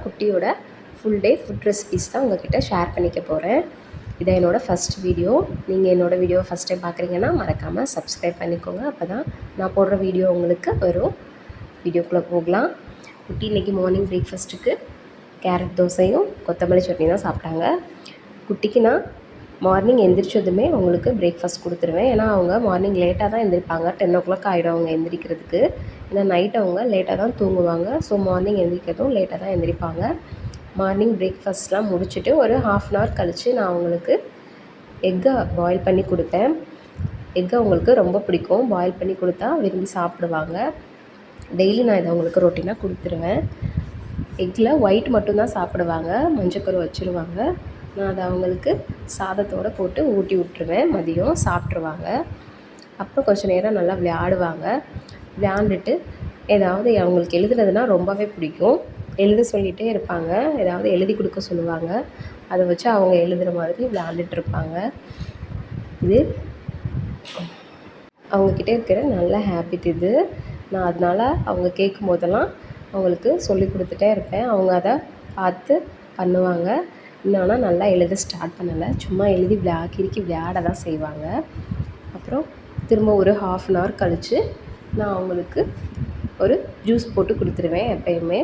குட்டியோட full day food recipes தான் உங்கள்கிட்ட ஷேர் பண்ணிக்க போகிறேன். இதான் என்னோடய ஃபஸ்ட் வீடியோ. நீங்கள் என்னோடய வீடியோவை ஃபஸ்ட் டைம் பார்க்குறீங்கன்னா மறக்காமல் சப்ஸ்கிரைப் பண்ணிக்கோங்க. அப்போ தான் நான் போடுற வீடியோ உங்களுக்கு வரும். வீடியோக்குள்ளே போகலாம். குட்டி இன்றைக்கி மார்னிங் பிரேக்ஃபாஸ்ட்டுக்கு கேரட் தோசையும் கொத்தமல்லி சட்னி தான் சாப்பிட்டாங்க. குட்டிக்கு நான் மார்னிங் எந்திரிச்சதுமே அவங்களுக்கு பிரேக்ஃபாஸ்ட் கொடுத்துருவேன். ஏன்னா அவங்க மார்னிங் லேட்டாக தான் எந்திரிப்பாங்க. 10 ஆகிடும் அவங்க எந்திரிக்கிறதுக்கு. ஏன்னா நைட் அவங்க லேட்டாக தான் தூங்குவாங்க. ஸோ மார்னிங் எந்திரிக்கிறதும் லேட்டாக தான் எந்திரிப்பாங்க. மார்னிங் பிரேக்ஃபாஸ்ட்லாம் முடிச்சுட்டு ஒரு 1/2 கழித்து நான் அவங்களுக்கு எக்கை பாயில் பண்ணி கொடுப்பேன். எக்கு அவங்களுக்கு ரொம்ப பிடிக்கும். பாயில் பண்ணி கொடுத்தா விரும்பி சாப்பிடுவாங்க. டெய்லி நான் இதை அவங்களுக்கு ரொட்டீனாக கொடுத்துருவேன். எக்கில் ஒயிட் மட்டும்தான் சாப்பிடுவாங்க. மஞ்சக்கரு வச்சுருவாங்க. நான் அதை அவங்களுக்கு சாதத்தோடு போட்டு ஊட்டி விட்டுருவேன். மதியம் சாப்பிட்ருவாங்க. அப்புறம் கொஞ்சம் நேரம் நல்லா விளையாடுவாங்க. விளையாண்டுட்டு ஏதாவது அவங்களுக்கு எழுதுறதுனா ரொம்பவே பிடிக்கும். எழுத சொல்லிகிட்டே இருப்பாங்க. ஏதாவது எழுதி கொடுக்க சொல்லுவாங்க. அதை வச்சு அவங்க எழுதுகிற மாதிரி விளையாண்டுட்ருப்பாங்க. இது அவங்கக்கிட்ட இருக்கிற நல்ல ஹேபிட் இது. நான் அதனால் அவங்க கேட்கும் போதெல்லாம் அவங்களுக்கு சொல்லி கொடுத்துட்டே இருப்பேன். அவங்க அதை பார்த்து பண்ணுவாங்க. இன்னொன்னா நல்லா எழுத ஸ்டார்ட் பண்ணலை. சும்மா எழுதி கிறுக்கி விளையாட தான் செய்வாங்க. அப்புறம் திரும்ப ஒரு 1/2 கழித்து நான் அவங்களுக்கு ஒரு ஜூஸ் போட்டு கொடுத்துருவேன். எப்பயுமே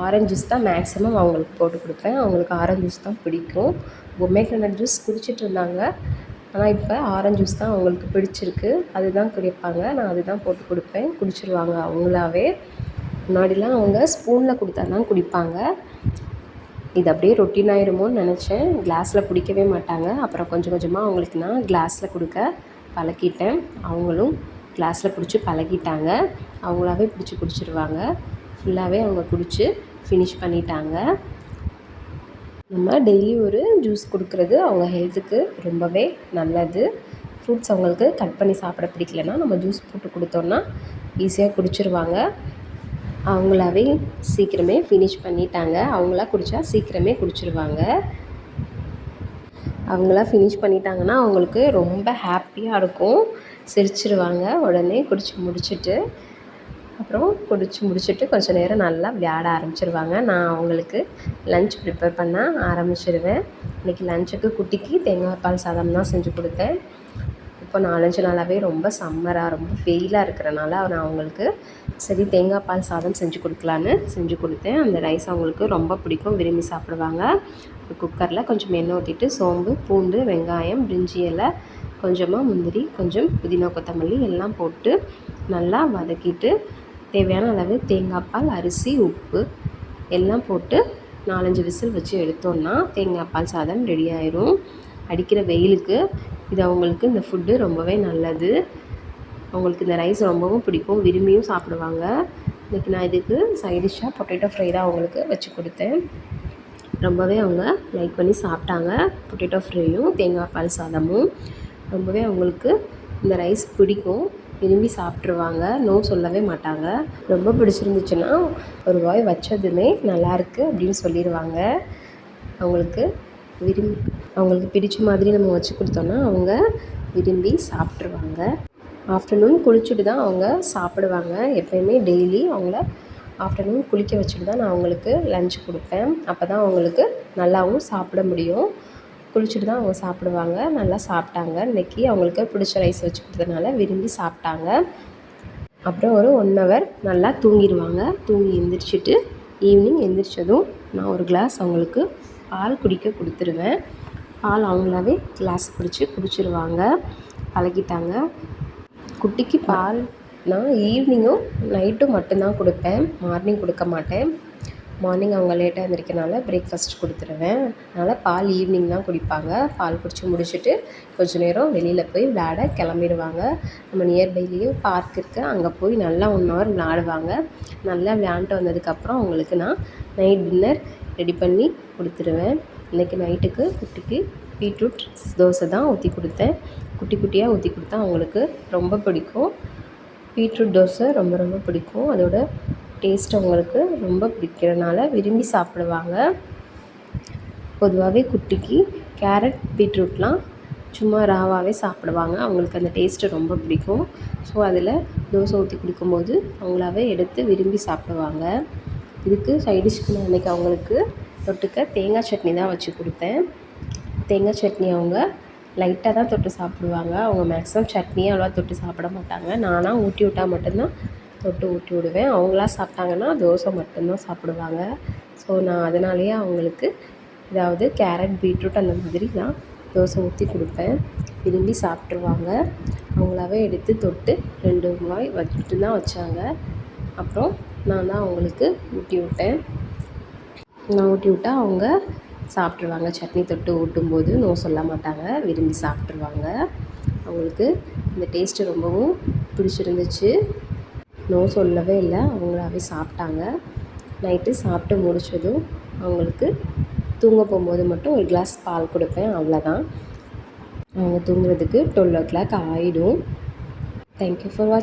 ஆரஞ்சு ஜூஸ் தான் மேக்ஸிமம் அவங்களுக்கு போட்டு கொடுப்பேன். அவங்களுக்கு ஆரஞ்சு ஜூஸ் தான் பிடிக்கும். பொமேக்ரனட் ஜூஸ் குடிச்சிட்டு இருந்தாங்க. ஆனால் இப்போ ஆரஞ்சு ஜூஸ் தான் அவங்களுக்கு பிடிச்சிருக்கு. அதுதான் குடிப்பாங்க. நான் அதுதான் போட்டு கொடுப்பேன். குடிச்சிருவாங்க அவங்களாவே. முன்னாடிலாம் அவங்க ஸ்பூனில் கொடுத்தா தான் குடிப்பாங்க. இது அப்படியே ரொட்டீன் ஆயிருமோன்னு நினச்சேன். கிளாஸில் குடிக்கவே மாட்டாங்க. அப்புறம் கொஞ்சம் கொஞ்சமாக அவங்களுக்கு நான் கிளாஸில் கொடுக்க பழக்கிட்டேன். அவங்களும் கிளாஸில் பிடிச்சி பழகிட்டாங்க. அவங்களாவே பிடிச்சி குடிச்சிருவாங்க. ஃபுல்லாகவே அவங்க குடித்து ஃபினிஷ் பண்ணிட்டாங்க. நம்ம டெய்லி ஒரு ஜூஸ் கொடுக்குறது அவங்க ஹெல்த்துக்கு ரொம்பவே நல்லது. ஃப்ரூட்ஸ் அவங்களுக்கு கட் பண்ணி சாப்பிட பிடிக்கலன்னா நம்ம ஜூஸ் போட்டு கொடுத்தோன்னா ஈஸியாக குடிச்சிருவாங்க. அவங்களாவே சீக்கிரமே ஃபினிஷ் பண்ணிட்டாங்க. அவங்களா குடித்தா சீக்கிரமே குடிச்சிருவாங்க. அவங்களா ஃபினிஷ் பண்ணிட்டாங்கன்னா அவங்களுக்கு ரொம்ப ஹாப்பியாக இருக்கும். சிரிச்சிருவாங்க உடனே குடித்து முடிச்சுட்டு. அப்புறம் குடித்து முடிச்சுட்டு கொஞ்சம் நேரம் நல்லா விளையாட ஆரம்பிச்சிருவாங்க. நான் அவங்களுக்கு லன்ச் ப்ரிப்பேர் பண்ண ஆரம்பிச்சிடுவேன். இன்றைக்கி லன்ச்சுக்கு குட்டிக்கு தேங்காய் பால் சாதம் தான் செஞ்சு கொடுத்தேன். இப்போ 4-5 நாளாகவே ரொம்ப சம்மராக ரொம்ப வெயிலாக இருக்கிறனால நான் அவங்களுக்கு சரி தேங்காய் பால் சாதம் செஞ்சு கொடுக்கலான்னு செஞ்சு கொடுத்தேன். அந்த ரைஸ் அவங்களுக்கு ரொம்ப பிடிக்கும். விரும்பி சாப்பிடுவாங்க. ஒரு குக்கரில் கொஞ்சம் எண்ணெய் ஊற்றிட்டு சோம்பு, பூண்டு, வெங்காயம், பிரிஞ்சி இலை, கொஞ்சமாக முந்திரி, கொஞ்சம் புதினா, கொத்தமல்லி எல்லாம் போட்டு நல்லா வதக்கிட்டு தேவையான அளவு தேங்காய் பால், அரிசி, உப்பு எல்லாம் போட்டு 4-5 விசில் வச்சு எடுத்தோன்னா தேங்காய் பால் சாதம் ரெடி ஆயிரும். அடிக்கிற வெயிலுக்கு இது அவங்களுக்கு இந்த ஃபுட்டு ரொம்பவே நல்லது. அவங்களுக்கு இந்த ரைஸ் ரொம்பவும் பிடிக்கும். விரும்பியும் சாப்பிடுவாங்க. இன்றைக்கி நான் இதுக்கு சைடிஷ்ஷாக பொட்டேட்டோ ஃப்ரை தான் அவங்களுக்கு வச்சு கொடுத்தேன். ரொம்பவே அவங்க லைக் பண்ணி சாப்பிட்டாங்க. பொட்டேட்டோ ஃப்ரையும் தேங்காய் பால் சாதமும் ரொம்பவே அவங்களுக்கு இந்த ரைஸ் பிடிக்கும். விரும்பி சாப்பிட்ருவாங்க. நோ சொல்லவே மாட்டாங்க. ரொம்ப பிடிச்சிருந்துச்சுன்னா ஒரு வாய் வச்சதுமே நல்லாயிருக்கு அப்படின்னு சொல்லிடுவாங்க. அவங்களுக்கு பிடிச்ச மாதிரி நம்ம வச்சு கொடுத்தோன்னா அவங்க விரும்பி சாப்பிட்ருவாங்க. ஆஃப்டர்நூன் குளிச்சுட்டு தான் அவங்க சாப்பிடுவாங்க. எப்போயுமே டெய்லி அவங்கள ஆஃப்டர்நூன் குளிக்க வச்சுட்டு தான் நான் அவங்களுக்கு லன்ச் கொடுப்பேன். அப்போ தான் அவங்களுக்கு நல்லாவும் சாப்பிட முடியும். குளிச்சுட்டு தான் அவங்க சாப்பிடுவாங்க. நல்லா சாப்பிட்டாங்க. இன்றைக்கி அவங்களுக்கு பிடிச்ச ரைஸ் வச்சு கொடுத்ததுனால விரும்பி சாப்பிட்டாங்க. அப்புறம் ஒரு 1 ஹவர் நல்லா தூங்கிடுவாங்க. தூங்கி எந்திரிச்சிட்டு ஈவினிங் எந்திரிச்சதும் நான் ஒரு கிளாஸ் அவங்களுக்கு பால் குடிக்க கொடுத்துருவேன். பால் அவங்களாவே கிளாஸ் பிடிச்சி குடிச்சிருவாங்க. பழகிட்டாங்க. குட்டிக்கு பால் நான் ஈவினிங்கும் நைட்டும் மட்டும்தான் கொடுப்பேன். மார்னிங் கொடுக்க மாட்டேன். மார்னிங் அவங்க லேட்டாக எழுந்திரிக்கிறனால பிரேக்ஃபாஸ்ட் கொடுத்துருவேன். அதனால் பால் ஈவினிங் தான் குடிப்பாங்க. பால் குடித்து முடிச்சுட்டு கொஞ்சம் நேரம் வெளியில் போய் விளையாட கிளம்பிடுவாங்க. நம்ம நியர்பைலேயும் பார்க் இருக்குது. அங்கே போய் நல்லா 1 ஹவர் விளையாடுவாங்க. நல்லா விளையாண்டுட்டு வந்ததுக்கப்புறம் அவங்களுக்கு நான் நைட் டின்னர் ரெடி பண்ணி கொடுத்துருவேன். இன்றைக்கி நைட்டுக்கு குட்டிக்கு பீட்ரூட் தோசை தான் ஊற்றி கொடுத்தேன். குட்டி குட்டியாக ஊற்றி கொடுத்தா அவங்களுக்கு ரொம்ப பிடிக்கும். பீட்ரூட் தோசை ரொம்ப ரொம்ப பிடிக்கும். அதோட டேஸ்ட் அவங்களுக்கு ரொம்ப பிடிக்கிறதுனால விரும்பி சாப்பிடுவாங்க. பொதுவாகவே குட்டிக்கு கேரட், பீட்ரூட்லாம் சும்மா ராவாகவே சாப்பிடுவாங்க. அவங்களுக்கு அந்த டேஸ்ட்டு ரொம்ப பிடிக்கும். ஸோ அதில் தோசை ஊற்றி கொடுக்கும்போது அவங்களாவே எடுத்து விரும்பி சாப்பிடுவாங்க. இதுக்கு சைட் டிஷ்க்கு நான் அன்றைக்கி அவங்களுக்கு தொட்டுக்க தேங்காய் சட்னி தான் வச்சு கொடுத்தேன். தேங்காய் சட்னி அவங்க லைட்டாக தான் தொட்டு சாப்பிடுவாங்க. அவங்க மேக்ஸிமம் சட்னியே அவ்வளோவா தொட்டு சாப்பிட மாட்டாங்க. நானாக ஊட்டி விட்டால் மட்டும்தான் தொட்டு ஊட்டி விடுவேன். அவங்களா சாப்பிட்டாங்கன்னா தோசை மட்டும்தான் சாப்பிடுவாங்க. ஸோ நான் அதனாலேயே அவங்களுக்கு ஏதாவது கேரட் பீட்ரூட் அந்த மாதிரி தான் தோசை ஊற்றி கொடுப்பேன். விரும்பி சாப்பிட்ருவாங்க. அவங்களாவே எடுத்து தொட்டு 2 வாய் வச்சுட்டு தான் வச்சாங்க. அப்புறம் நான் தான் அவங்களுக்கு ஊட்டி விட்டேன். நான் ஊட்டி விட்டா அவங்க சாப்பிட்ருவாங்க. சட்னி தொட்டு ஊட்டும்போது நோ சொல்ல மாட்டாங்க. விரும்பி சாப்பிட்ருவாங்க. அவங்களுக்கு இந்த டேஸ்ட்டு ரொம்பவும் பிடிச்சிருந்துச்சு. நோ சொல்லவே இல்லை. அவங்களாவே சாப்பிட்டாங்க. நைட்டு சாப்பிட்டு முடித்ததும் அவங்களுக்கு தூங்க போகும்போது மட்டும் ஒரு கிளாஸ் பால் கொடுப்பேன். அவ்வளோதான். அவங்க தூங்குறதுக்கு 12 o'clock ஆகிடும். தேங்க்யூ ஃபார் வாட்சிங்.